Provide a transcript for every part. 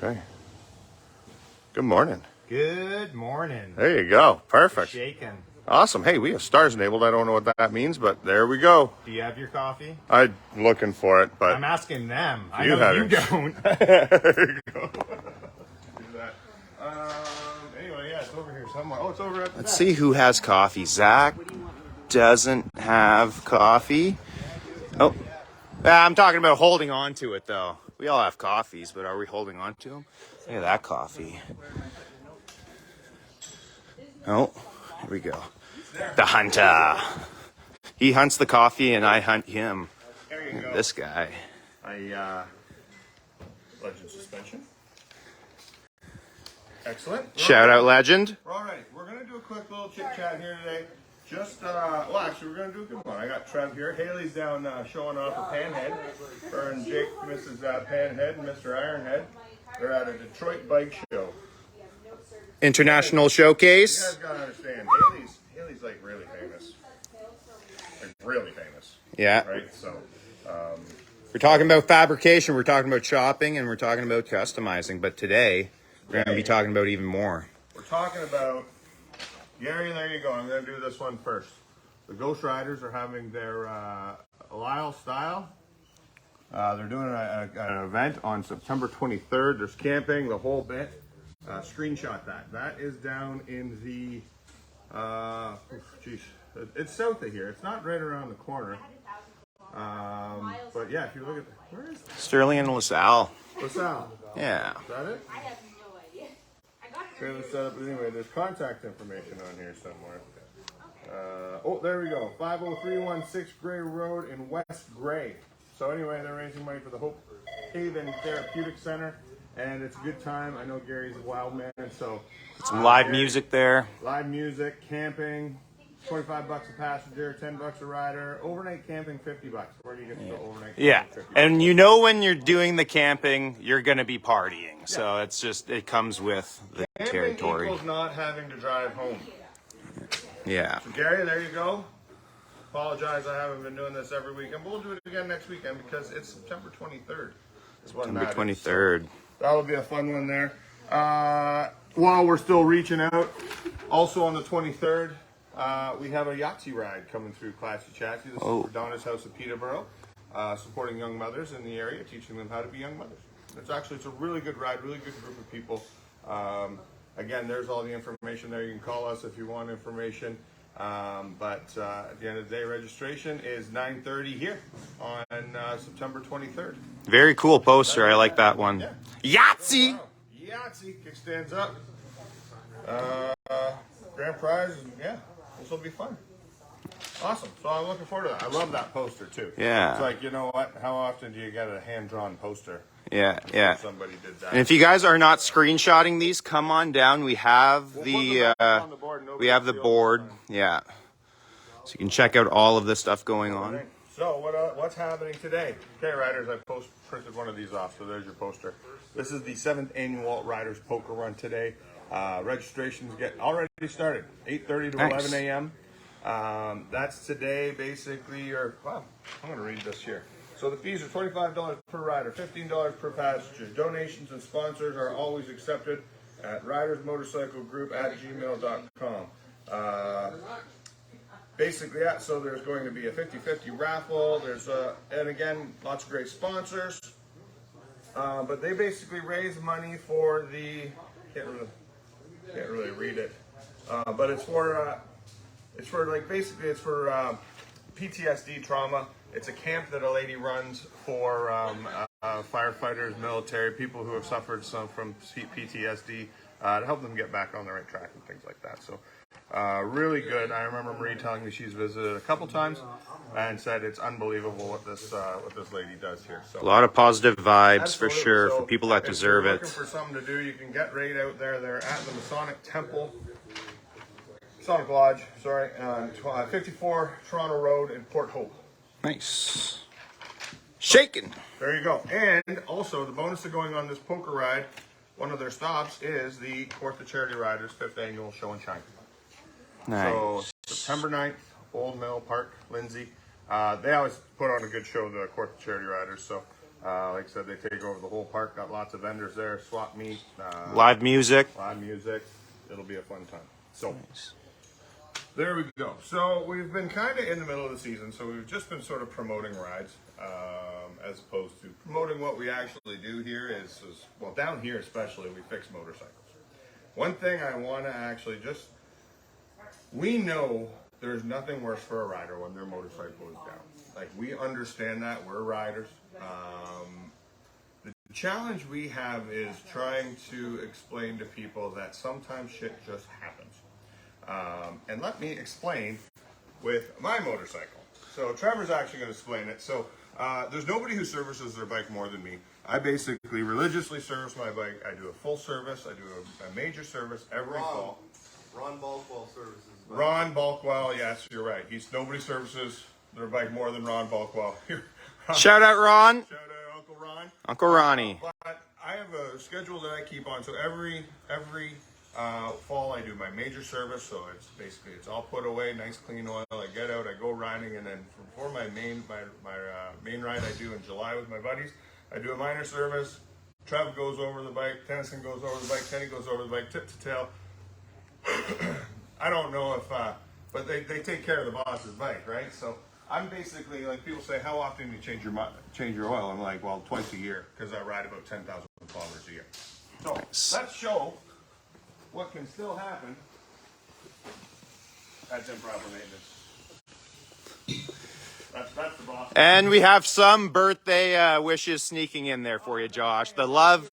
Okay. Good morning. Good morning. There you go. Perfect. Shaking. Awesome. Hey, we have stars enabled. I don't know what that means, but there we go. Do you have your coffee? I'm looking for it, but I'm asking them. I You know have you it. don't. there you go. Do that. Anyway, yeah, it's over here somewhere. Oh, it's over at the Let's back. see who has coffee. Zach doesn't have coffee. Oh, I'm talking about holding on to it, though. We all have coffees, but are we holding on to them? Look at that coffee. Oh, here we go. The hunter. He hunts the coffee, and I hunt him. There you go. This guy. Legend suspension. Excellent. Shout out, legend. All right, we're going to do a quick little chit chat here today. Well, actually, we're going to do a good one. I got Trev here. Haley's down showing off a Panhead. Her and Jake, Mrs. Panhead and Mr. Ironhead. They're at a Detroit bike show. International You showcase. guys got to understand, Haley's like really famous. Like really famous, Yeah. right? So, We're talking about fabrication, we're talking about shopping, and we're talking about customizing. But today, we're going to be talking about even more. we're talking about Gary. There you go. I'm going to do this one first. The Ghost Riders are having their Lyle Style. They're doing an event on September 23rd. There's camping, the whole bit. Screenshot that. That is down in the, it's south of here. It's not right around the corner. But yeah, if you look at, where is Sterling and LaSalle. LaSalle? Yeah. Is that it? I have no idea. I got it. Trailer setup, but anyway, there's contact information on here somewhere. Oh, there we go. 50316 Gray Road in West Gray. So anyway, they're raising money for the Hope Haven Therapeutic Center, and it's a good time. I know Gary's a wild man, so Some live music there. live music, camping, $25 a passenger, $10 a rider. Overnight camping, $50. Where do you get to go overnight? Yeah. Camping, $50. And you know when you're doing the camping, you're going to be partying. So it's just, it comes with the Camping territory. equals not having to drive home. Yeah. Gary, there you go. Apologize, I haven't been doing this every weekend, but we'll do it again next weekend because it's September 23rd. September 23rd. That'll be a fun one there. While we're still reaching out, also on the 23rd, we have a Yahtzee ride coming through Classy Chatsy. This is for Donna's House of Peterborough, supporting young mothers in the area, teaching them how to be young mothers. It's a really good ride, really good group of people. Again, there's all the information there. You can call us if you want information. But at the end of the day, registration is 9:30 here on September 23rd. Very cool poster. I like that one. Yeah. Yahtzee! Wow. Yahtzee, kickstands up. Grand prize, and yeah, this will be fun. Awesome. So I'm looking forward to that. I love that poster too. Yeah. It's like, you know what? How often do you get a hand-drawn poster? Yeah, yeah. Somebody did that. And if you guys are not screenshotting these, come on down. We have We'll put them on the board. No we have the big deal. board. Yeah. So you can check out all of this stuff going on. So what's happening today? Okay, Riders, I printed one of these off, so there's your poster. This is the 7th annual Riders Poker Run today. Registrations get already started, 8:30 to 11 a.m. That's today, basically. I'm going to read this here. So the fees are $25 per rider, $15 per passenger. Donations and sponsors are always accepted at ridersmotorcyclegroup@gmail.com. Basically, yeah, so there's going to be a 50-50 raffle. There's, and again, lots of great sponsors. But they basically raise money for the, can't really read it. But it's for PTSD trauma. It's a camp that a lady runs for firefighters, military, people who have suffered from PTSD to help them get back on the right track and things like that. So really good. I remember Marie telling me she's visited a couple times and said it's unbelievable what this lady does here. So A lot of positive vibes absolutely. for sure So for people that deserve if you're it. looking for something to do, you can get right out there. They're at the Masonic Lodge, sorry, on 54 Toronto Road in Port Hope. Nice. Shaking. There you go. And also, the bonus of going on this poker ride, one of their stops is the Court the Charity Riders 5th Annual Show and Shine. Nice. So, September 9th, Old Mill Park, Lindsay. They always put on a good show, the Court the Charity Riders. So, Like I said, they take over the whole park. Got lots of vendors there. Swap meet. Live music. Live music. It'll be a fun time. So there we go. So we've been kind of in the middle of the season, so we've just been sort of promoting rides, as opposed to promoting what we actually do here. Is well, down here especially, we fix motorcycles. One thing I want to actually just, we know there's nothing worse for a rider when their motorcycle is down. Like, we understand that. We're riders. The challenge we have is trying to explain to people that sometimes shit just happens. And let me explain with my motorcycle. So Trevor's actually going to explain it. So there's nobody who services their bike more than me. I basically religiously service my bike. I do a full service. I do a major service every fall. Ron Balkwell services. Ron Balkwell, yes, you're right. Nobody services their bike more than Ron Balkwell. Shout out, Ron. Shout out Uncle Ron. Uncle Ronnie. But I have a schedule that I keep on. So every fall I do my major service. So it's all put away, nice clean oil. I get out, I go riding, and then for my main ride I do in July with my buddies, I do a minor service. Trev goes over the bike, Tennyson goes over the bike, Kenny goes over the bike, tip to tail. I don't know if, but they take care of the boss's bike, right? So I'm basically, like, people say, how often do you change your oil? I'm like, well, twice a year, because I ride about 10,000 kilometers a year. So let's show what can still happen. That's improper maintenance. That's the boss. And we have some birthday wishes sneaking in there for you, Josh. The love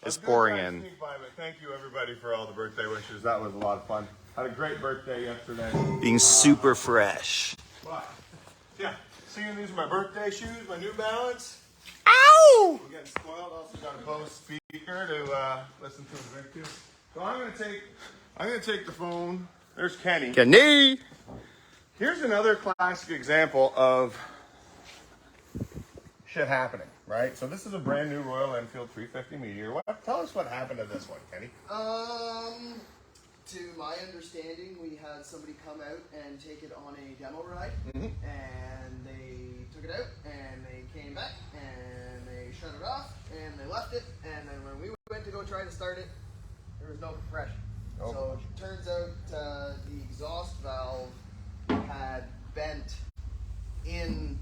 is pouring in. Thank you, everybody, for all the birthday wishes. That was a lot of fun. Had a great birthday yesterday. Being super fresh. But, yeah, seeing these are my birthday shoes, my New Balance. Ow! We're getting spoiled. Also got a Bose speaker to listen to the drink to. So I'm gonna take the phone. There's Kenny. Kenny! Here's another classic example of shit happening, right? So this is a brand new Royal Enfield 350 Meteor. Tell us what happened to this one, Kenny. To my understanding, we had somebody come out and take it on a demo ride, Mm-hmm. and they took it out, and they came back, and they shut it off, and they left it, and then when we went to go try to start it, there was no compression. Oh. So it turns out the exhaust valve had bent in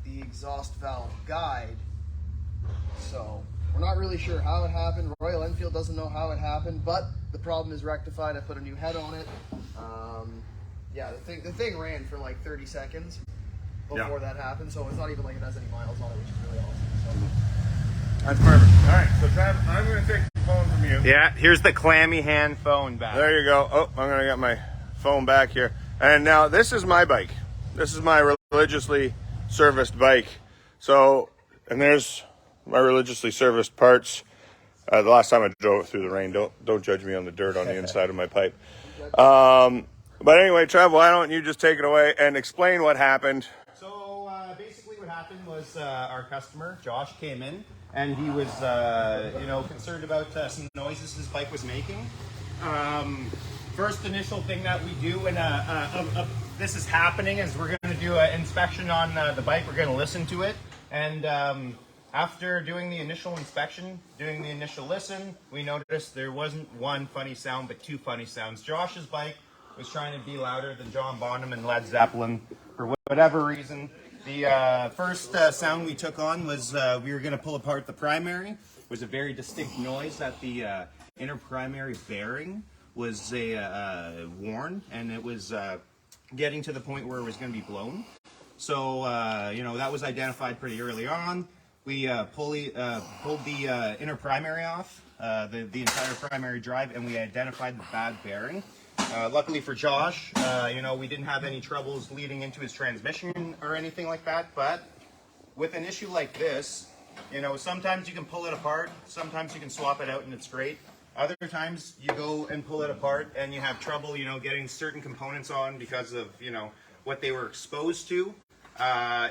the exhaust valve guide. So we're not really sure how it happened. Royal Enfield doesn't know how it happened, but the problem is rectified. I put a new head on it. Yeah, the thing ran for like 30 seconds before that happened, so it's not even like it has any miles on it, which is really awesome. So. That's perfect. All right, so Trav, I'm going to take the phone from you. Yeah, here's the clammy hand phone back. There you go. Oh, I'm going to get my phone back here. And now this is my bike. This is my religiously serviced bike. So, and there's my religiously serviced parts. The last time I drove it through the rain, don't judge me on the dirt on the inside of my pipe. But anyway, Trav, why don't you just take it away and explain what happened? So basically what happened was our customer, Josh, came in and he was, concerned about some noises his bike was making. First initial thing that we do when this is happening is we're going to do an inspection on the bike. We're going to listen to it. And after doing the initial inspection, doing the initial listen, we noticed there wasn't one funny sound, but two funny sounds. Josh's bike was trying to be louder than John Bonham and Led Zeppelin for whatever reason. The first sound we took on was we were going to pull apart the primary. It was a very distinct noise that the inner primary bearing was worn, and it was getting to the point where it was going to be blown. So, that was identified pretty early on. We pulled the inner primary off, the entire primary drive, and we identified the bad bearing. Luckily for Josh, we didn't have any troubles leading into his transmission or anything like that. But with an issue like this, sometimes you can pull it apart, sometimes you can swap it out and it's great. Other times you go and pull it apart and you have trouble, getting certain components on because of, what they were exposed to.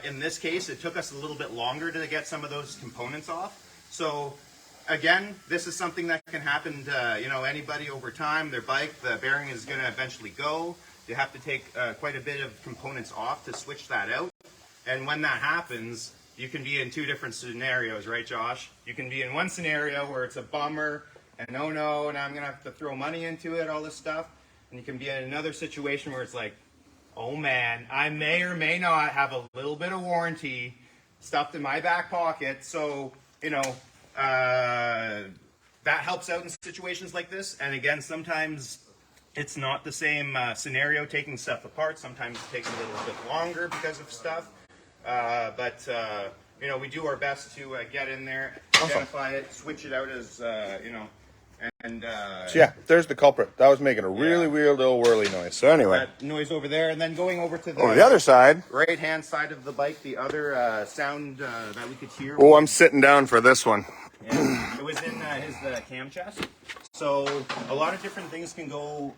In this case, it took us a little bit longer to get some of those components off. So again, this is something that can happen to, anybody over time. Their bike, the bearing is going to eventually go. You have to take quite a bit of components off to switch that out. And when that happens, you can be in two different scenarios, right, Josh? You can be in one scenario where it's a bummer and oh no, and I'm gonna have to throw money into it, all this stuff. And you can be in another situation where it's like, oh man, I may or may not have a little bit of warranty stuffed in my back pocket. So, you know, that helps out in situations like this. And again, sometimes it's not the same scenario taking stuff apart. Sometimes it takes a little bit longer because of stuff. But you know, we do our best to get in there, identify it, switch it out as, you know, and So yeah, there's the culprit. That was making a really weird little whirly noise. So anyway, that noise over there, and then going over to over the other side. right hand side of the bike, the other sound that we could hear. Oh, I'm sitting down for this one. Yeah, it was in his cam chest. So a lot of different things can go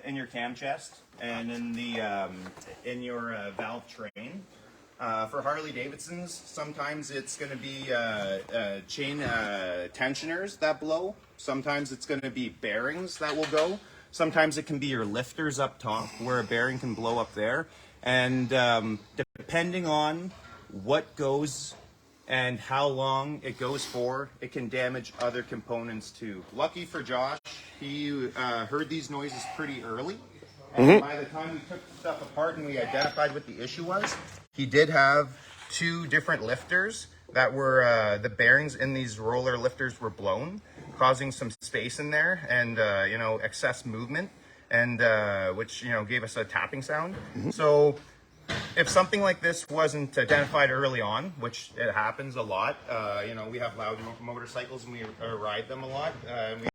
in your cam chest and in the in your valve train. For Harley Davidsons, sometimes it's going to be chain tensioners that blow. Sometimes it's going to be bearings that will go. Sometimes it can be your lifters up top where a bearing can blow up there. And depending on what goes and how long it goes for, it can damage other components too. Lucky for Josh, he heard these noises pretty early. And by the time we took the stuff apart and we identified what the issue was, he did have two different lifters that were, the bearings in these roller lifters were blown, causing some space in there and, you know, excess movement, and which, you know, gave us a tapping sound. So if something like this wasn't identified early on, which it happens a lot, you know, we have loud motorcycles and we ride them a lot.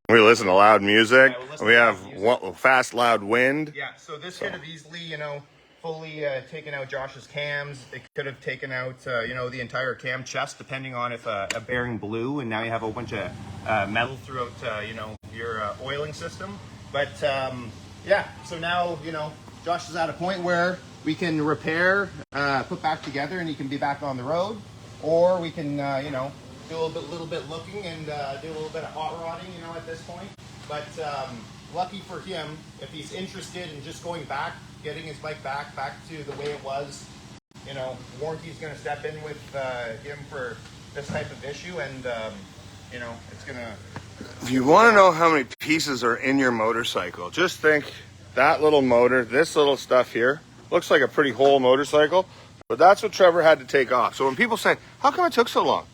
We listen to loud music. Yeah, we'll listen We to have loud music. fast, loud wind. Yeah, so this could have easily, you know, fully taken out Josh's cams. It could have taken out, you know, the entire cam chest, depending on if a bearing blew, and now you have a whole bunch of metal throughout, you know, your oiling system. But yeah, so now, you know, Josh is at a point where we can repair, put back together, and he can be back on the road, or we can, you know, do a little bit looking and do a little bit of hot rodding, you know, at this point. But lucky for him, if he's interested in just going back, getting his bike back to the way it was, you know, warranty's going to step in with him for this type of issue, and you know, it's going to. If you want to know how many pieces are in your motorcycle, just think that little motor, this little stuff here, looks like a pretty whole motorcycle, but that's what Trevor had to take off. So when people say, how come it took so long?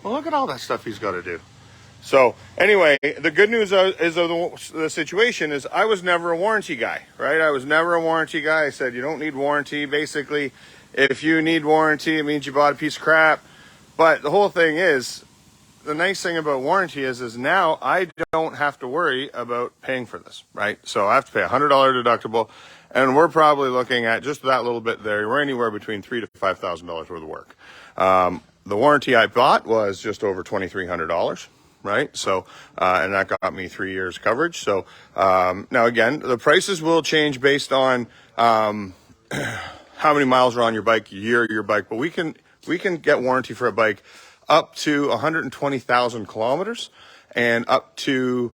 Well, look at all that stuff he's got to do. So anyway, the good news is of the situation is I was never a warranty guy, right? I was never a warranty guy. I said, you don't need warranty. Basically, if you need warranty, it means you bought a piece of crap. But the whole thing is, the nice thing about warranty is now I don't have to worry about paying for this, right? So I have to pay $100 deductible, and we're probably looking at just that little bit there. We're anywhere between $3,000 to $5,000 worth of work. The warranty I bought was just over $2,300. Right. So, and that got me 3 years coverage. So, now again, the prices will change based on, how many miles are on your bike, your bike, but we can get warranty for a bike up to 120,000 kilometers and up to,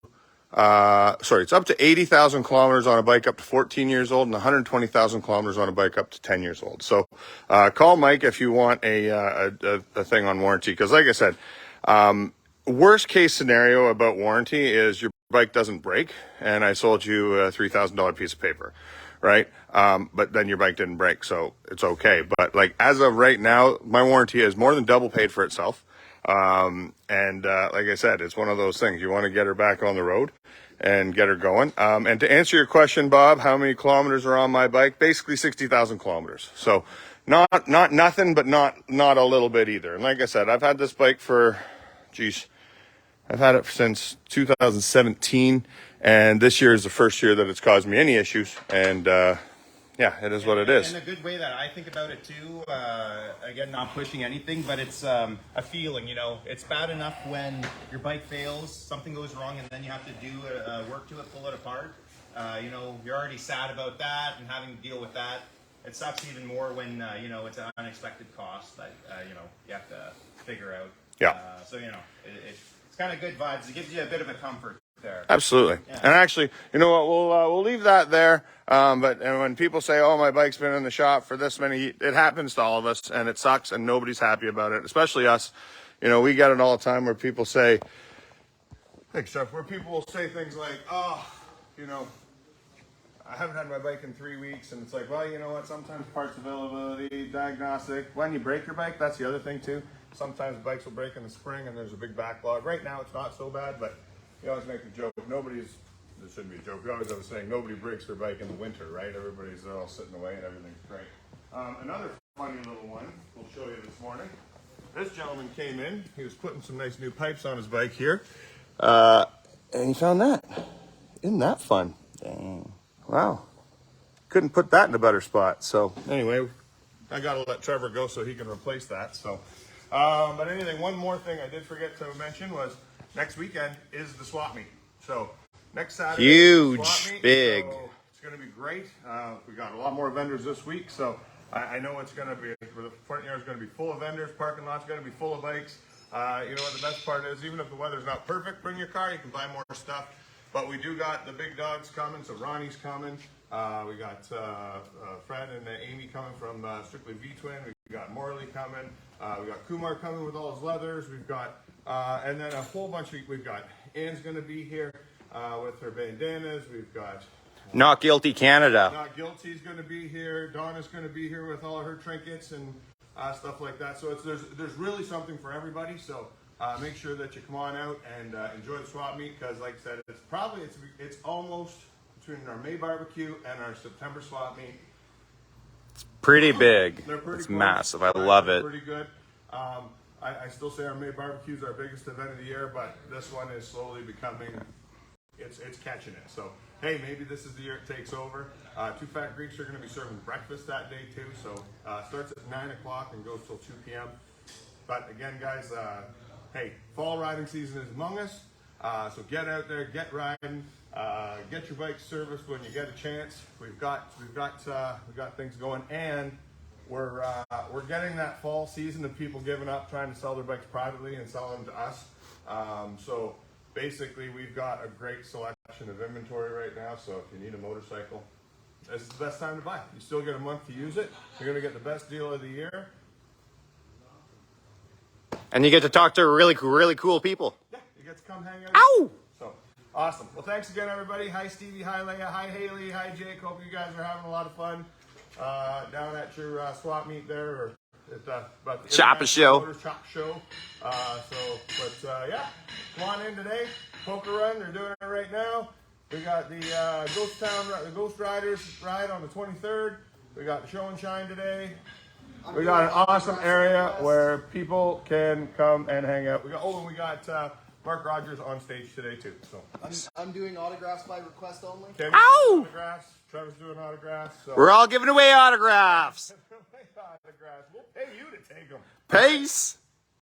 it's up to 80,000 kilometers on a bike up to 14 years old and 120,000 kilometers on a bike up to 10 years old. So, call Mike if you want a thing on warranty. Cause like I said, worst case scenario about warranty is your bike doesn't break and I sold you a $3,000 piece of paper, right? But then your bike didn't break, so it's okay. But like as of right now, my warranty is more than double paid for itself. And like I said, it's one of those things. You want to get her back on the road and get her going. And to answer your question, Bob, how many kilometers are on my bike? Basically 60,000 kilometers. So not nothing, but not a little bit either. And like I said, I've had this bike for, I've had it since 2017, and this year is the first year that it's caused me any issues. And yeah, it is what it is. And a good way that I think about it too, again, not pushing anything, but it's a feeling, you know, it's bad enough when your bike fails, something goes wrong, and then you have to do work to it, pull it apart. You know, you're already sad about that and having to deal with that. It sucks even more when, you know, it's an unexpected cost that, you know, you have to figure out. Yeah. So, you know, it's kind of good vibes. It gives you a bit of a comfort. there. Absolutely. And actually, you know what? We'll leave that there. But and when people say, "Oh, my bike's been in the shop for this many," it happens to all of us, and it sucks, and nobody's happy about it, especially us. You know, we get it all the time where people say, "Thanks, Jeff," where people will say things like, "Oh, you know, I haven't had my bike in 3 weeks," and it's like, well, you know what? Sometimes parts availability, diagnostic. When you break your bike, that's the other thing too. Sometimes bikes will break in the spring, and there's a big backlog. Right now, it's not so bad, but you always make the joke. This shouldn't be a joke. We always have a saying, nobody breaks their bike in the winter, right? Everybody's all sitting away, and everything's great. Another funny little one we'll show you this morning. This gentleman came in. He was putting some nice new pipes on his bike here, and he found that. Isn't that fun? Dang. Wow. Couldn't put that in a better spot. So anyway, I got to let Trevor go so he can replace that. So, but anything, one more thing I did forget to mention was next weekend is the swap meet. So next Saturday, Huge, swap meet, big. So it's going to be great. We got a lot more vendors this week, so I know it's going to be. The front yard is going to be full of vendors. Parking lot's going to be full of bikes. You know what the best part is? Even if the weather's not perfect, bring your car. You can buy more stuff. But we do got the big dogs coming. So Ronnie's coming. We got Fred and Amy coming from Strictly V-Twin. We got Morley coming. We got Kumar coming with all his leathers. We've got, and then a whole bunch of, we've got Ann's going to be here with her bandanas. We've got Not Guilty Canada. Not Guilty's going to be here. Donna's going to be here with all of her trinkets and stuff like that. So there's really something for everybody. So make sure that you come on out and enjoy the swap meet, because like I said, it's almost between our May barbecue and our September swap meet. Pretty big. They're pretty It's close. massive. I love They're it. Pretty good. I still say our May barbecue is our biggest event of the year, but this one is slowly becoming, it's catching it. So hey, maybe this is the year it takes over. Two Fat Greeks are going to be serving breakfast that day too. So starts at 9 o'clock and goes till 2 p.m. But again, guys, hey, fall riding season is among us. So get out there, get riding, get your bike serviced when you get a chance. We've got things going, and we're getting that fall season of people giving up trying to sell their bikes privately and sell them to us. So basically, we've got a great selection of inventory right now. So if you need a motorcycle, this is the best time to buy. You still get a month to use it. You're gonna get the best deal of the year. And you get to talk to really, really cool people. Yeah, you get to come hang out. Ow! So awesome. Well, thanks again, everybody. Hi, Stevie. Hi, Leia. Hi, Haley. Hi, Jake. Hope you guys are having a lot of fun down at your swap meet there, or at about the Chopper Show. Motors Chop Show. Yeah, come on in today. Poker Run. They're doing it right now. We got the the Ghost Riders ride on the 23rd. We got the Show and Shine today. We got an awesome area where people can come and hang out. We got Mark Rogers on stage today too. So I'm doing autographs by request only. Kevin's Ow! doing autographs. Trevor's doing autographs. So. We're all giving away autographs. Autographs. We'll pay you to take them. Peace.